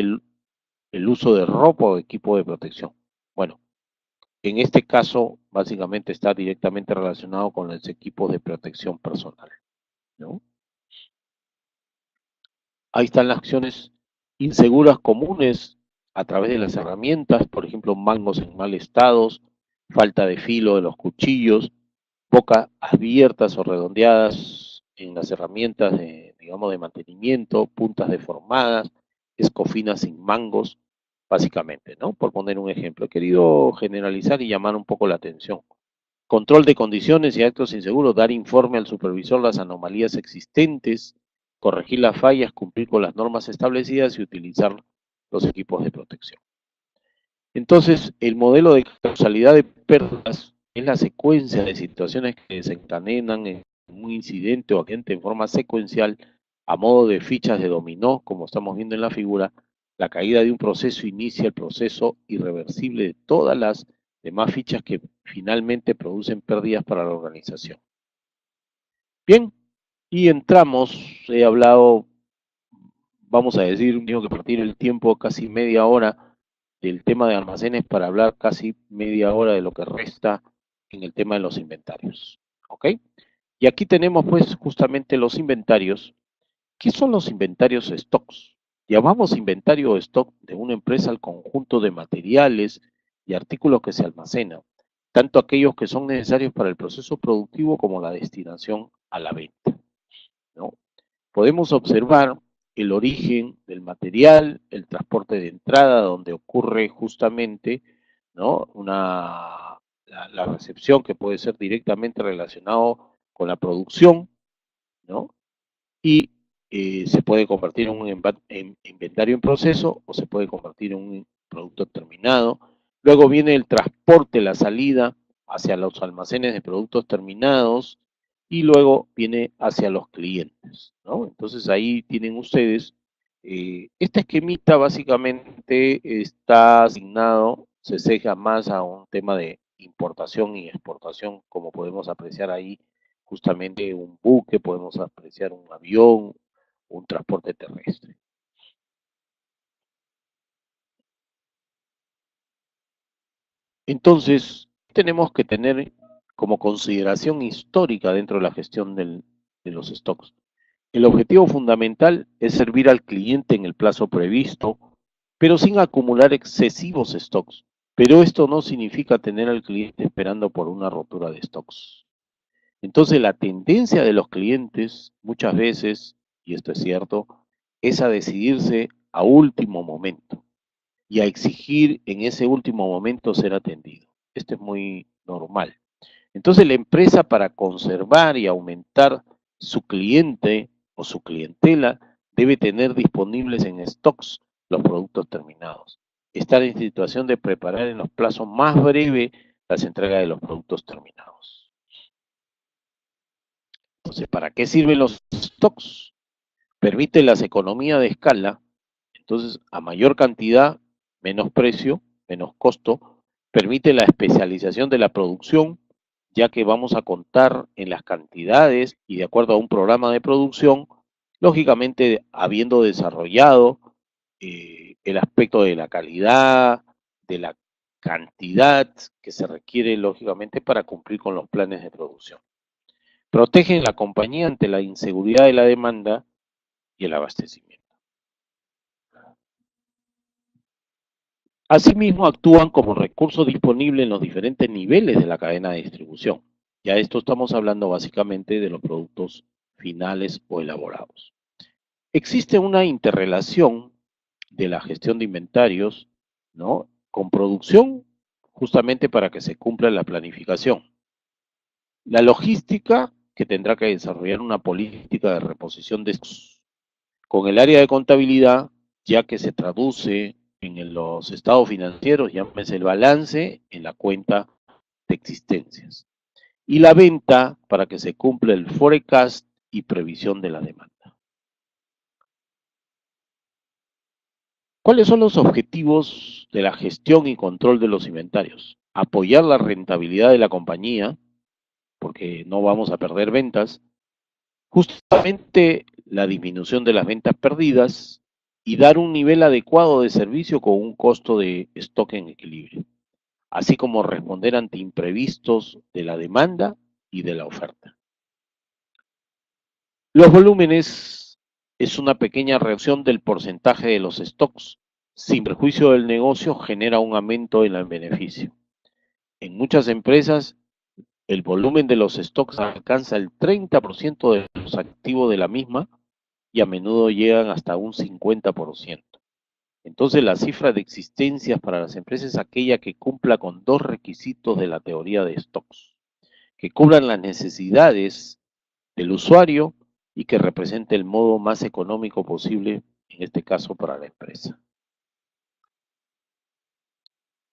el uso de ropa o equipo de protección. Bueno, en este caso básicamente está directamente relacionado con los equipos de protección personal, ¿no? Ahí están las acciones inseguras comunes a través de las herramientas, por ejemplo, mangos en mal estado, falta de filo de los cuchillos, bocas abiertas o redondeadas en las herramientas de, digamos, de mantenimiento, puntas deformadas, escofinas sin mangos, básicamente, ¿no? Por poner un ejemplo. He querido generalizar y llamar un poco la atención. Control de condiciones y actos inseguros, dar informe al supervisor las anomalías existentes, corregir las fallas, cumplir con las normas establecidas y utilizar los equipos de protección. Entonces, el modelo de causalidad de pérdidas es la secuencia de situaciones que desencadenan en un incidente o accidente en forma secuencial a modo de fichas de dominó, como estamos viendo en la figura, La caída de un proceso inicia el proceso irreversible de todas las demás fichas que finalmente producen pérdidas para la organización. Bien, y entramos, he hablado, vamos a decir, tengo que partir el tiempo casi media hora del tema de almacenes para hablar casi media hora de lo que resta en el tema de los inventarios. ¿Ok? Y aquí tenemos pues justamente los inventarios. ¿Qué son los inventarios stocks? Llamamos inventario o stock de una empresa al conjunto de materiales y artículos que se almacenan, tanto aquellos que son necesarios para el proceso productivo como la destinación a la venta, ¿no? Podemos observar el origen del material, el transporte de entrada, donde ocurre justamente, ¿no? La recepción que puede ser directamente relacionado con la producción, ¿no? Y se puede convertir en un inventario en proceso o se puede convertir en un producto terminado. Luego viene el transporte, la salida hacia los almacenes de productos terminados y luego viene hacia los clientes, ¿no? Entonces ahí tienen ustedes, este esquemita básicamente está asignado, se ceja más a un tema de importación y exportación, como podemos apreciar ahí justamente un buque, podemos apreciar un avión, un transporte terrestre. Entonces, tenemos que tener como consideración histórica dentro de la gestión de los stocks. El objetivo fundamental es servir al cliente en el plazo previsto, pero sin acumular excesivos stocks. Pero esto no significa tener al cliente esperando por una rotura de stocks. Entonces, la tendencia de los clientes muchas veces, y esto es cierto, es a decidirse a último momento y a exigir en ese último momento ser atendido. Esto es muy normal. Entonces, la empresa para conservar y aumentar su cliente o su clientela debe tener disponibles en stocks los productos terminados. Estar en situación de preparar en los plazos más breves las entregas de los productos terminados. Entonces, ¿para qué sirven los stocks? Permite las economías de escala, entonces a mayor cantidad, menos precio, menos costo, permite la especialización de la producción, ya que vamos a contar en las cantidades y de acuerdo a un programa de producción, lógicamente habiendo desarrollado el aspecto de la calidad, de la cantidad que se requiere lógicamente para cumplir con los planes de producción. Protegen la compañía ante la inseguridad de la demanda y el abastecimiento. Asimismo, actúan como recurso disponible en los diferentes niveles de la cadena de distribución. Ya esto estamos hablando básicamente de los productos finales o elaborados. Existe una interrelación de la gestión de inventarios, ¿no?, con producción, justamente para que se cumpla la planificación. La logística, que tendrá que desarrollar una política de reposición de con el área de contabilidad, ya que se traduce en los estados financieros, llámese el balance, en la cuenta de existencias. Y la venta para que se cumpla el forecast y previsión de la demanda. ¿Cuáles son los objetivos de la gestión y control de los inventarios? Apoyar la rentabilidad de la compañía, porque no vamos a perder ventas, justamente la disminución de las ventas perdidas y dar un nivel adecuado de servicio con un costo de stock en equilibrio, así como responder ante imprevistos de la demanda y de la oferta. Los volúmenes es una pequeña reacción del porcentaje de los stocks. Sin perjuicio del negocio, genera un aumento en el beneficio. En muchas empresas, el volumen de los stocks alcanza el 30% de los activos de la misma y a menudo llegan hasta un 50%. Entonces, la cifra de existencias para las empresas es aquella que cumpla con dos requisitos de la teoría de stocks, que cubran las necesidades del usuario y que represente el modo más económico posible, en este caso para la empresa.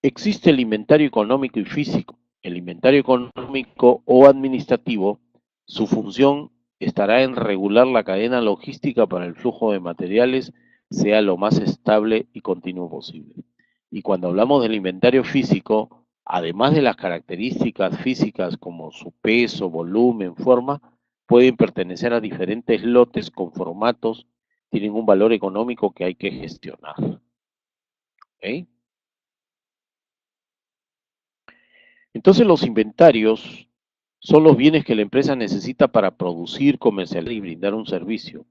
Existe el inventario económico y físico. El inventario económico o administrativo, su función estará en regular la cadena logística para el flujo de materiales sea lo más estable y continuo posible. Y cuando hablamos del inventario físico, además de las características físicas como su peso, volumen, forma, pueden pertenecer a diferentes lotes con formatos, tienen un valor económico que hay que gestionar. ¿Ok? Entonces los inventarios son los bienes que la empresa necesita para producir, comercializar y brindar un servicio.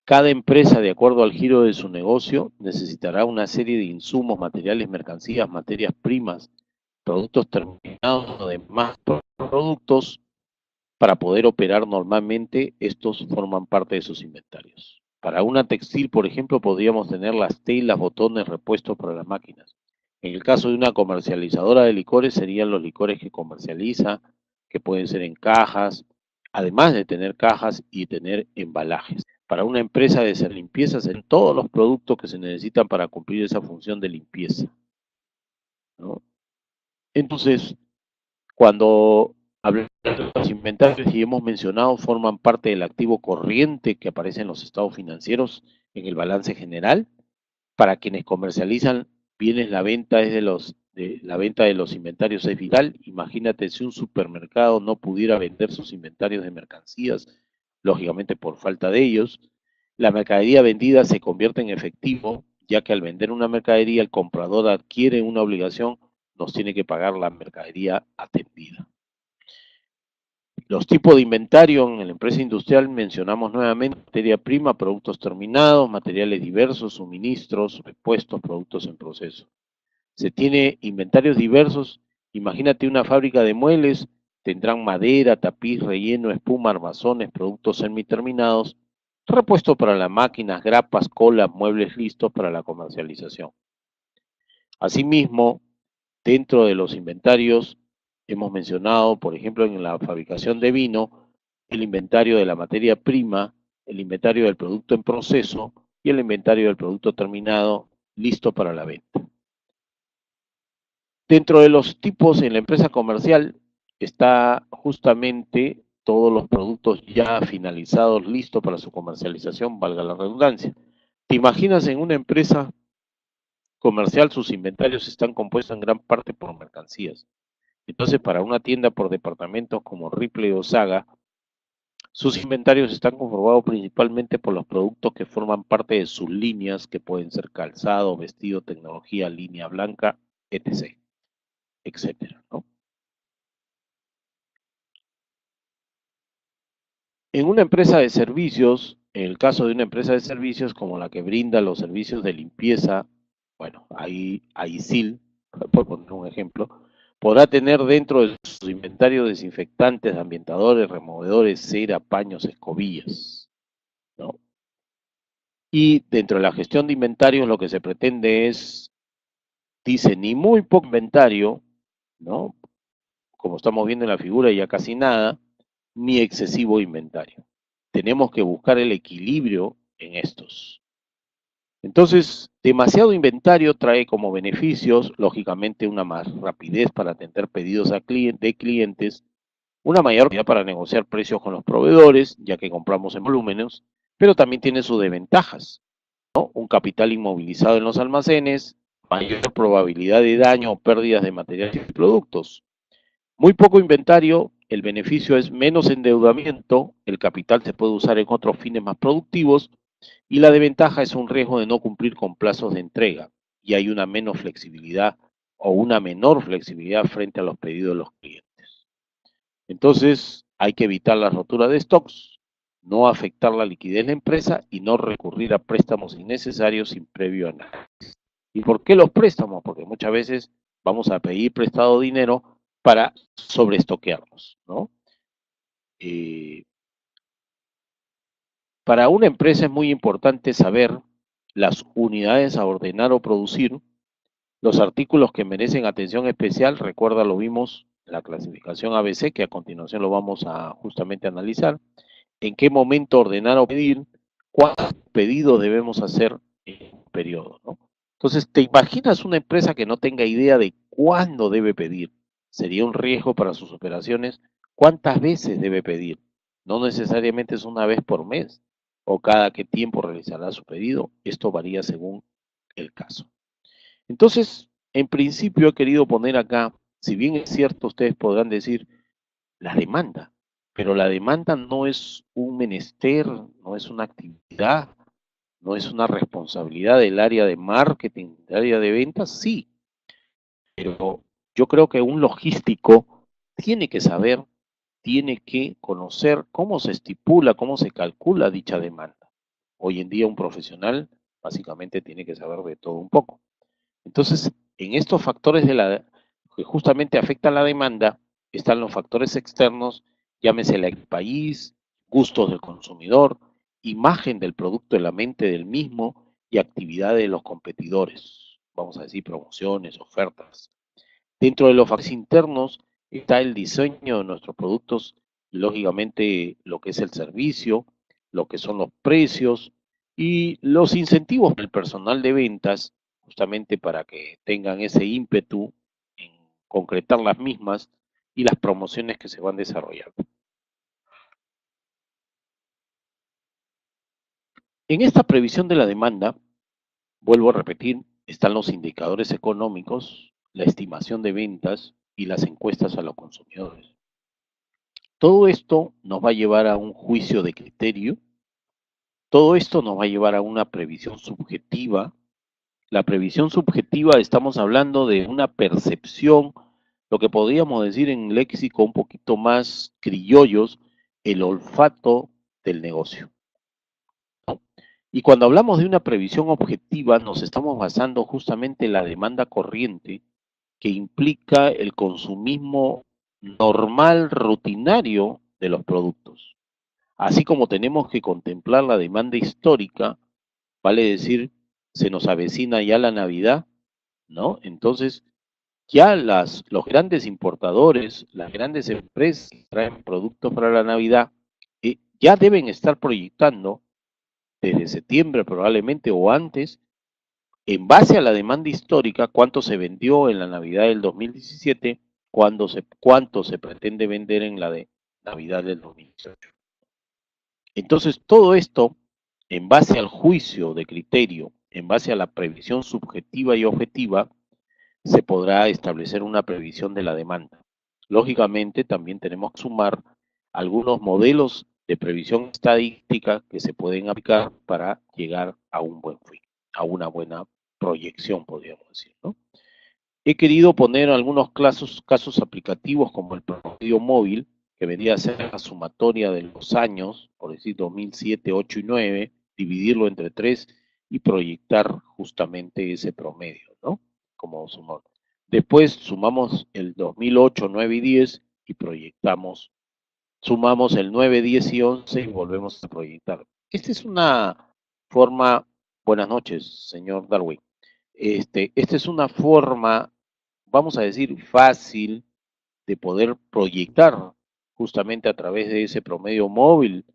Cada empresa, de acuerdo al giro de su negocio, necesitará una serie de insumos, materiales, mercancías, materias primas, productos terminados o demás productos para poder operar normalmente. Estos forman parte de sus inventarios. Para una textil, por ejemplo, podríamos tener las telas, botones, repuestos para las máquinas. En el caso de una comercializadora de licores, serían los licores que comercializa, que pueden ser en cajas, además de tener cajas y tener embalajes. Para una empresa de hacer limpieza, serían todos los productos que se necesitan para cumplir esa función de limpieza, ¿no? Entonces, cuando hablamos de los inventarios y hemos mencionado, forman parte del activo corriente que aparece en los estados financieros en el balance general. Para quienes comercializan bienes, la venta de los inventarios es vital. Imagínate si un supermercado no pudiera vender sus inventarios de mercancías, lógicamente por falta de ellos. La mercadería vendida se convierte en efectivo, ya que al vender una mercadería el comprador adquiere una obligación, nos tiene que pagar la mercadería atendida. Los tipos de inventario en la empresa industrial mencionamos nuevamente: materia prima, productos terminados, materiales diversos, suministros, repuestos, productos en proceso. Se tiene inventarios diversos. Imagínate una fábrica de muebles, tendrán madera, tapiz, relleno, espuma, armazones, productos semiterminados, repuestos para las máquinas, grapas, colas, muebles listos para la comercialización. Asimismo, dentro de los inventarios hemos mencionado, por ejemplo, en la fabricación de vino, el inventario de la materia prima, el inventario del producto en proceso y el inventario del producto terminado listo para la venta. Dentro de los tipos en la empresa comercial está justamente todos los productos ya finalizados, listos para su comercialización, valga la redundancia. ¿Te imaginas en una empresa comercial sus inventarios están compuestos en gran parte por mercancías? Entonces, para una tienda por departamentos como Ripley o Saga, sus inventarios están conformados principalmente por los productos que forman parte de sus líneas, que pueden ser calzado, vestido, tecnología, línea blanca, etc., etcétera, ¿no? En una empresa de servicios, en el caso de una empresa de servicios como la que brinda los servicios de limpieza, bueno, ahí ISIL, por poner un ejemplo, podrá tener dentro de su inventario desinfectantes, ambientadores, removedores, cera, paños, escobillas, ¿no? Y dentro de la gestión de inventarios lo que se pretende es, dice, ni muy poco inventario, ¿no? Como estamos viendo en la figura, ya casi nada, ni excesivo inventario. Tenemos que buscar el equilibrio en estos. Entonces, demasiado inventario trae como beneficios, lógicamente, una más rapidez para atender pedidos de clientes, una mayor capacidad para negociar precios con los proveedores, ya que compramos en volúmenes, pero también tiene sus desventajas, ¿no? Un capital inmovilizado en los almacenes, mayor probabilidad de daño o pérdidas de materiales y productos. Muy poco inventario, el beneficio es menos endeudamiento, el capital se puede usar en otros fines más productivos, y la desventaja es un riesgo de no cumplir con plazos de entrega, y hay una menos flexibilidad o una menor flexibilidad frente a los pedidos de los clientes. Entonces, hay que evitar la rotura de stocks, no afectar la liquidez de la empresa y no recurrir a préstamos innecesarios sin previo análisis. ¿Y por qué los préstamos? Porque muchas veces vamos a pedir prestado dinero para sobreestoquearnos, ¿no? Eh, para una empresa es muy importante saber las unidades a ordenar o producir, los artículos que merecen atención especial. Recuerda, lo vimos en la clasificación ABC, que a continuación lo vamos a justamente analizar. En qué momento ordenar o pedir, cuántos pedidos debemos hacer en un periodo, ¿no? Entonces, ¿te imaginas una empresa que no tenga idea de cuándo debe pedir? Sería un riesgo para sus operaciones. ¿Cuántas veces debe pedir? No necesariamente es una vez por mes o cada qué tiempo realizará su pedido. Esto varía según el caso. Entonces, en principio he querido poner acá, si bien es cierto, ustedes podrán decir la demanda, pero la demanda no es un menester, no es una actividad, no es una responsabilidad del área de marketing, del área de ventas, sí, pero yo creo que un logístico tiene que saber, tiene que conocer cómo se estipula, cómo se calcula dicha demanda. Hoy en día un profesional básicamente tiene que saber de todo un poco. Entonces, en estos factores que justamente afectan la demanda, están los factores externos, llámese el país, gustos del consumidor, imagen del producto en la mente del mismo y actividad de los competidores. Vamos a decir promociones, ofertas. Dentro de los factores internos está el diseño de nuestros productos, lógicamente lo que es el servicio, lo que son los precios y los incentivos del personal de ventas, justamente para que tengan ese ímpetu en concretar las mismas y las promociones que se van desarrollando. En esta previsión de la demanda, vuelvo a repetir, están los indicadores económicos, la estimación de ventas y las encuestas a los consumidores. Todo esto nos va a llevar a un juicio de criterio, todo esto nos va a llevar a una previsión subjetiva. La previsión subjetiva estamos hablando de una percepción, lo que podríamos decir en léxico un poquito más criollos, el olfato del negocio, ¿no? Y cuando hablamos de una previsión objetiva, nos estamos basando justamente en la demanda corriente que implica el consumismo normal, rutinario de los productos. Así como tenemos que contemplar la demanda histórica, vale decir, se nos avecina ya la Navidad, ¿no? Entonces, ya los grandes importadores, las grandes empresas que traen productos para la Navidad, ya deben estar proyectando desde septiembre probablemente o antes, en base a la demanda histórica, cuánto se vendió en la Navidad del 2017, cuánto se pretende vender en la de Navidad del 2018. Entonces, todo esto, en base al juicio de criterio, en base a la previsión subjetiva y objetiva, se podrá establecer una previsión de la demanda. Lógicamente, también tenemos que sumar algunos modelos de previsión estadística que se pueden aplicar para llegar a un buen fin, a una buena proyección, podríamos decir, ¿no? He querido poner algunos casos aplicativos como el promedio móvil, que vendría a ser la sumatoria de los años, por decir 2007, 8 y 9, dividirlo entre 3 y proyectar justamente ese promedio, ¿no? Como sumar. Después sumamos el 2008, 9 y 10 y proyectamos, sumamos el 9, 10 y 11 y volvemos a proyectar. Esta es una forma, buenas noches, señor Darwin. Esta es una forma, vamos a decir, fácil de poder proyectar justamente a través de ese promedio móvil,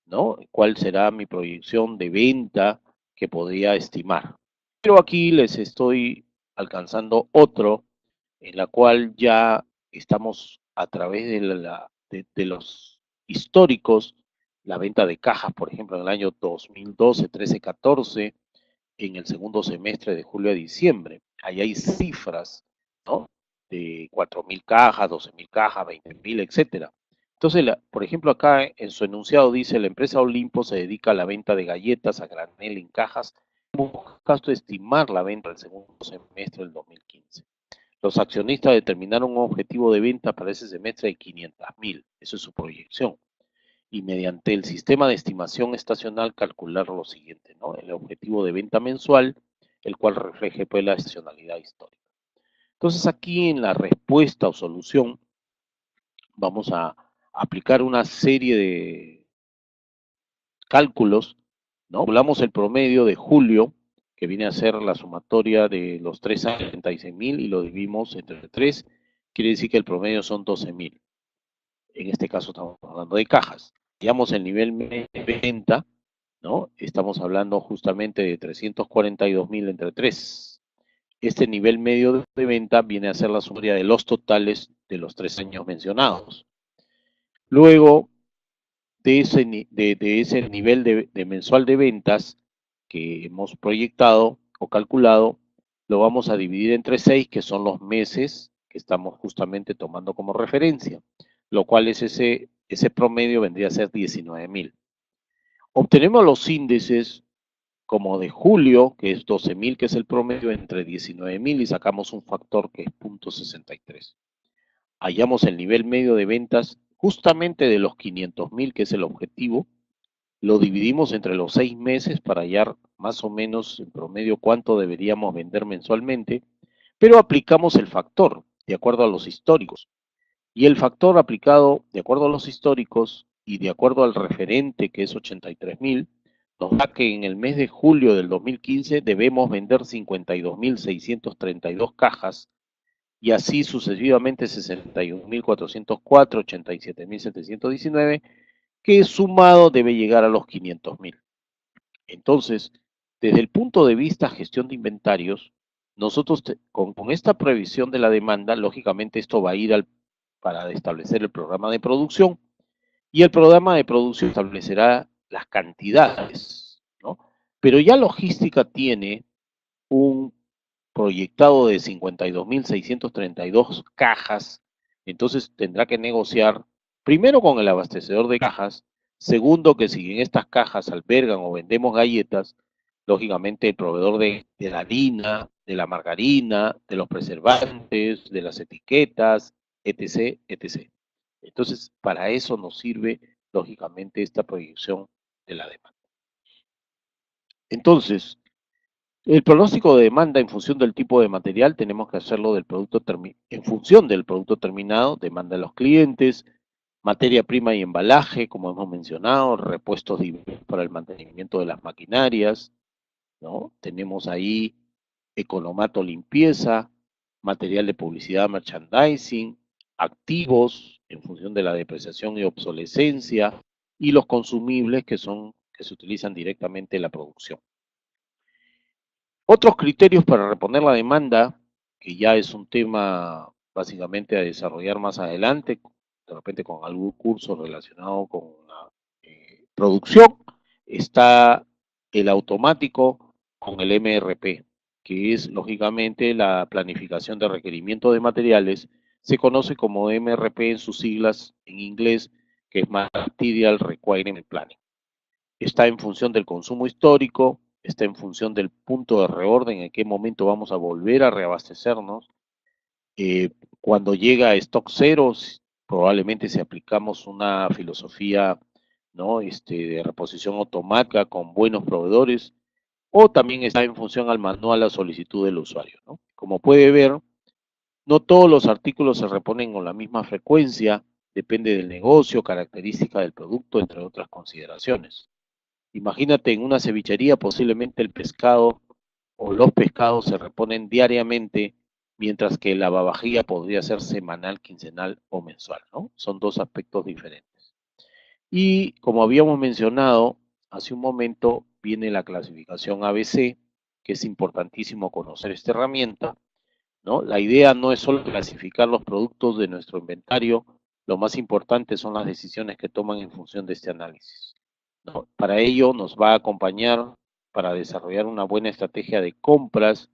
¿no? ¿Cuál será mi proyección de venta que podría estimar? Pero aquí les estoy alcanzando otro en la cual ya estamos a través de los históricos, la venta de cajas, por ejemplo, en el año 2012, 13, 14, en el segundo semestre de julio a diciembre. Ahí hay cifras, ¿no? De 4.000 cajas, 12.000 cajas, 20.000, etcétera. Entonces, por ejemplo, acá en su enunciado dice, la empresa Olimpo se dedica a la venta de galletas a granel en cajas, buscando estimar la venta del segundo semestre del 2015. Los accionistas determinaron un objetivo de venta para ese semestre de 500.000, eso es su proyección, y mediante el sistema de estimación estacional calcular lo siguiente, ¿no? El objetivo de venta mensual, el cual refleje pues la estacionalidad histórica. Entonces aquí en la respuesta o solución vamos a aplicar una serie de cálculos, ¿no? Calculamos el promedio de julio, que viene a ser la sumatoria de los 3 años, 36.000, y lo dividimos entre 3, quiere decir que el promedio son 12.000. En este caso estamos hablando de cajas. Digamos el nivel de venta, ¿no? Estamos hablando justamente de 342.000 entre 3. Este nivel medio de venta viene a ser la sumatoria de los totales de los 3 años mencionados. Luego, de ese nivel de mensual de ventas que hemos proyectado o calculado, lo vamos a dividir entre 6, que son los meses que estamos justamente tomando como referencia, lo cual es ese promedio vendría a ser 19.000. Obtenemos los índices como de julio, que es 12.000, que es el promedio entre 19.000, y sacamos un factor que es 0.63. Hallamos el nivel medio de ventas justamente de los 500.000, que es el objetivo. Lo dividimos entre los 6 meses para hallar más o menos en promedio cuánto deberíamos vender mensualmente, pero aplicamos el factor de acuerdo a los históricos. Y el factor aplicado de acuerdo a los históricos y de acuerdo al referente, que es 83.000, nos da que en el mes de julio del 2015 debemos vender 52.632 cajas, y así sucesivamente 61.404, 87.719, que sumado debe llegar a los 500.000. Entonces, desde el punto de vista gestión de inventarios, nosotros con esta previsión de la demanda, lógicamente esto va a ir para establecer el programa de producción, y el programa de producción establecerá las cantidades, ¿no? Pero ya logística tiene un proyectado de 52.632 cajas, entonces tendrá que negociar primero con el abastecedor de cajas, segundo que si en estas cajas albergan o vendemos galletas, lógicamente el proveedor de la harina, de la margarina, de los preservantes, de las etiquetas, etc., etc. Entonces, para eso nos sirve, lógicamente, esta proyección de la demanda. Entonces, el pronóstico de demanda en función del tipo de material tenemos que hacerlo en función del producto terminado, demanda de los clientes, materia prima y embalaje, como hemos mencionado, repuestos para el mantenimiento de las maquinarias, ¿no? Tenemos ahí economato limpieza, material de publicidad, merchandising, activos en función de la depreciación y obsolescencia, y los consumibles que se utilizan directamente en la producción. Otros criterios para reponer la demanda, que ya es un tema básicamente a desarrollar más adelante, de repente con algún curso relacionado con la producción, está el automático con el MRP, que es lógicamente la planificación de requerimiento de materiales. Se conoce como MRP en sus siglas en inglés, que es Material Requirement Planning. Está en función del consumo histórico, está en función del punto de reorden, en qué momento vamos a volver a reabastecernos. Cuando llega a stock cero, probablemente si aplicamos una filosofía, ¿no? De reposición automática con buenos proveedores, o también está en función al manual a solicitud del usuario, ¿no? Como puede ver, no todos los artículos se reponen con la misma frecuencia, depende del negocio, característica del producto, entre otras consideraciones. Imagínate en una cevichería, posiblemente el pescado o los pescados se reponen diariamente, mientras que el lavavajilla podría ser semanal, quincenal o mensual, ¿no? Son dos aspectos diferentes. Y como habíamos mencionado hace un momento, viene la clasificación ABC, que es importantísimo conocer esta herramienta, ¿no? La idea no es solo clasificar los productos de nuestro inventario, lo más importante son las decisiones que toman en función de este análisis, ¿no? Para ello nos va a acompañar para desarrollar una buena estrategia de compras,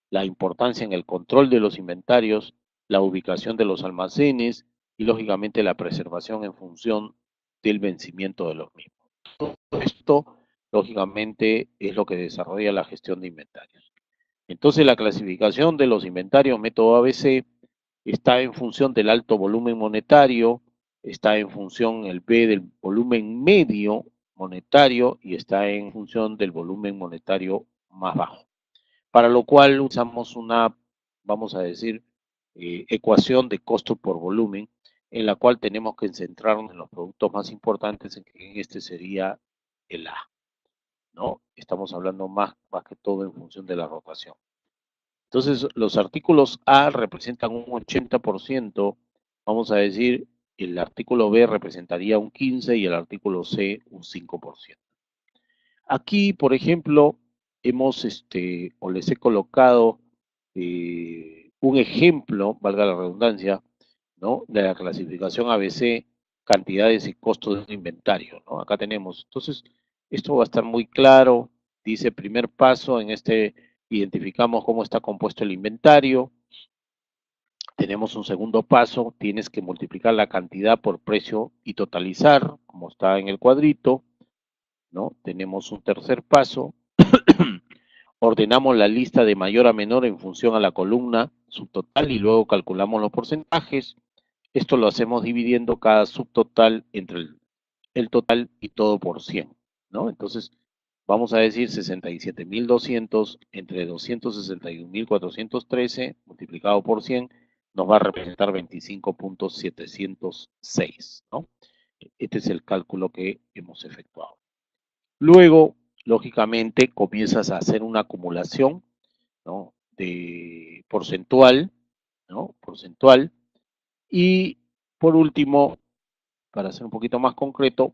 la importancia en el control de los inventarios, la ubicación de los almacenes y lógicamente la preservación en función del vencimiento de los mismos. Todo esto, lógicamente, es lo que desarrolla la gestión de inventarios. Entonces, la clasificación de los inventarios método ABC está en función del alto volumen monetario, está en función el B del volumen medio monetario y está en función del volumen monetario más bajo. Para lo cual usamos una, vamos a decir, ecuación de costo por volumen, en la cual tenemos que centrarnos en los productos más importantes, en que este sería el A, ¿no? Estamos hablando más que todo en función de la rotación. Entonces, los artículos A representan un 80%, vamos a decir, el artículo B representaría un 15% y el artículo C un 5%. Aquí, por ejemplo, o les he colocado un ejemplo, valga la redundancia, ¿no? De la clasificación ABC cantidades y costos de inventario, ¿no? Acá tenemos, entonces, esto va a estar muy claro. Dice, primer paso, en este identificamos cómo está compuesto el inventario. Tenemos un segundo paso, tienes que multiplicar la cantidad por precio y totalizar, como está en el cuadrito, ¿no? Tenemos un tercer paso, ordenamos la lista de mayor a menor en función a la columna subtotal y luego calculamos los porcentajes. Esto lo hacemos dividiendo cada subtotal entre el total y todo por 100, ¿no? Entonces, vamos a decir 67.200 entre 261.413 multiplicado por 100 nos va a representar 25.706, ¿no? Este es el cálculo que hemos efectuado. Luego, lógicamente, comienzas a hacer una acumulación, ¿no? De porcentual, ¿no? Porcentual. Y por último, para ser un poquito más concreto,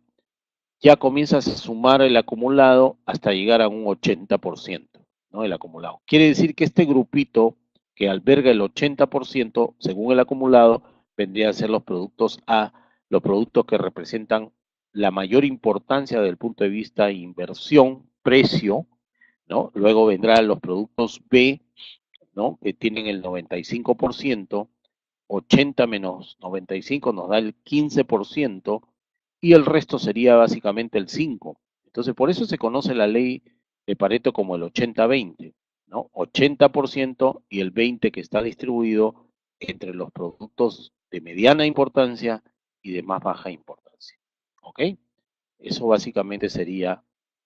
ya comienzas a sumar el acumulado hasta llegar a un 80%, ¿no? El acumulado. Quiere decir que este grupito que alberga el 80%, según el acumulado, vendría a ser los productos A, los productos que representan la mayor importancia desde el punto de vista de inversión, precio, ¿no? Luego vendrán los productos B, ¿no? Que tienen el 95%, 80 menos 95 nos da el 15% y el resto sería básicamente el 5%. Entonces, por eso se conoce la ley de Pareto como el 80-20, ¿no? 80% y el 20% que está distribuido entre los productos de mediana importancia y de más baja importancia. ¿Ok? Eso básicamente sería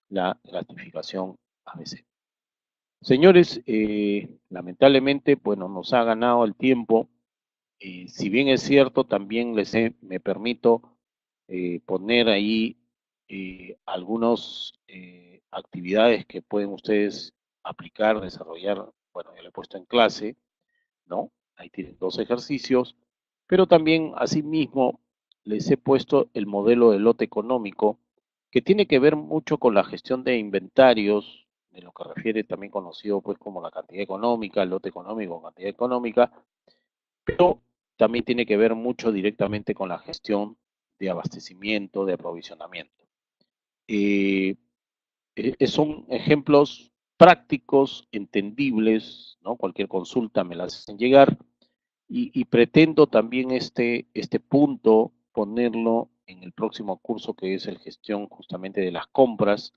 la gratificación ABC. Señores, lamentablemente, bueno, nos ha ganado el tiempo. Si bien es cierto, también me permito poner ahí algunas actividades que pueden ustedes aplicar, desarrollar. Bueno, yo lo he puesto en clase, ¿no? Ahí tienen dos ejercicios, pero también asimismo les he puesto el modelo de lote económico, que tiene que ver mucho con la gestión de inventarios, de lo que refiere también conocido pues como la cantidad económica, el lote económico, cantidad económica, pero también tiene que ver mucho directamente con la gestión de abastecimiento, de aprovisionamiento. Eh, Son ejemplos prácticos, entendibles, ¿no? Cualquier consulta me la hacen llegar y pretendo también este punto ponerlo en el próximo curso que es el gestión justamente de las compras,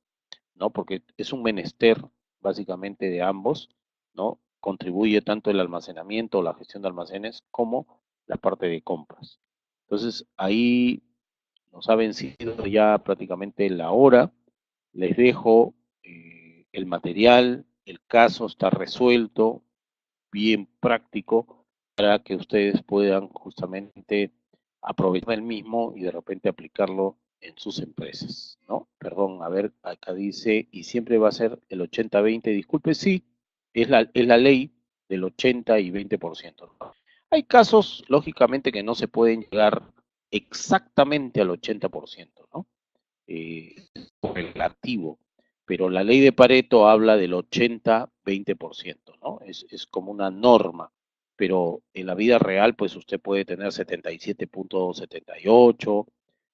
¿no? Porque es un menester básicamente de ambos, ¿no? Contribuye tanto el almacenamiento, la gestión de almacenes, como la parte de compras. Entonces, ahí nos ha vencido ya prácticamente la hora. Les dejo el material, el caso está resuelto, bien práctico, para que ustedes puedan justamente aprovechar el mismo y de repente aplicarlo en sus empresas, ¿no? Perdón, a ver, acá dice, y siempre va a ser el 80-20, disculpe, sí, es la ley del 80 y 20%, ¿no? Hay casos, lógicamente, que no se pueden llegar exactamente al 80%, ¿no? Relativo, pero la ley de Pareto habla del 80-20%, ¿no? Es como una norma, pero en la vida real, pues usted puede tener 77.78,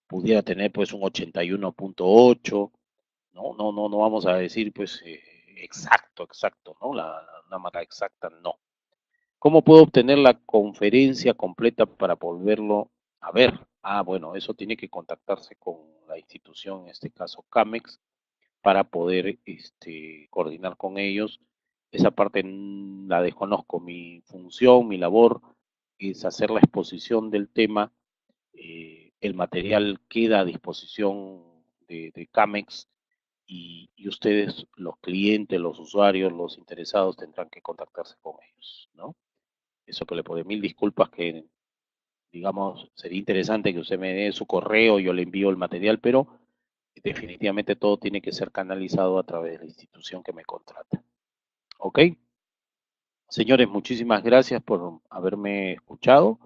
pudiera tener pues un 81.8, ¿no? No vamos a decir pues exacto, ¿no? Una marca exacta, no. ¿Cómo puedo obtener la conferencia completa para volverlo a ver? Ah, bueno, eso tiene que contactarse con la institución, en este caso CAMEX, para poder coordinar con ellos. Esa parte la desconozco. Mi función, mi labor es hacer la exposición del tema. El material queda a disposición de CAMEX y ustedes, los clientes, los usuarios, los interesados, tendrán que contactarse con ellos, ¿no? Eso que le pone mil disculpas que, digamos, sería interesante que usted me dé su correo, yo le envío el material, pero definitivamente todo tiene que ser canalizado a través de la institución que me contrata. ¿Ok? Señores, muchísimas gracias por haberme escuchado.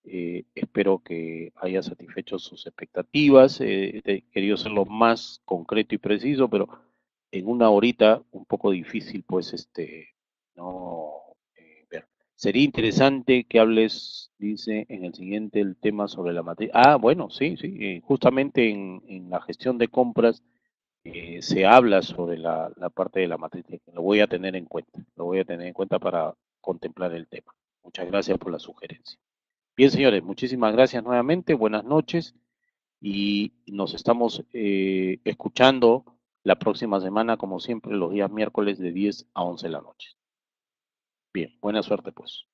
Espero que haya satisfecho sus expectativas. He querido ser lo más concreto y preciso, pero en una horita un poco difícil, pues, no ver. Sería interesante que hables, dice, en el siguiente el tema sobre la materia. Ah, bueno, sí, sí, justamente en la gestión de compras se habla sobre la parte de la matriz. Lo voy a tener en cuenta, lo voy a tener en cuenta para contemplar el tema. Muchas gracias por la sugerencia. Bien, señores, muchísimas gracias nuevamente, buenas noches y nos estamos escuchando la próxima semana, como siempre, los días miércoles de 10 a 11 de la noche. Bien, buena suerte pues.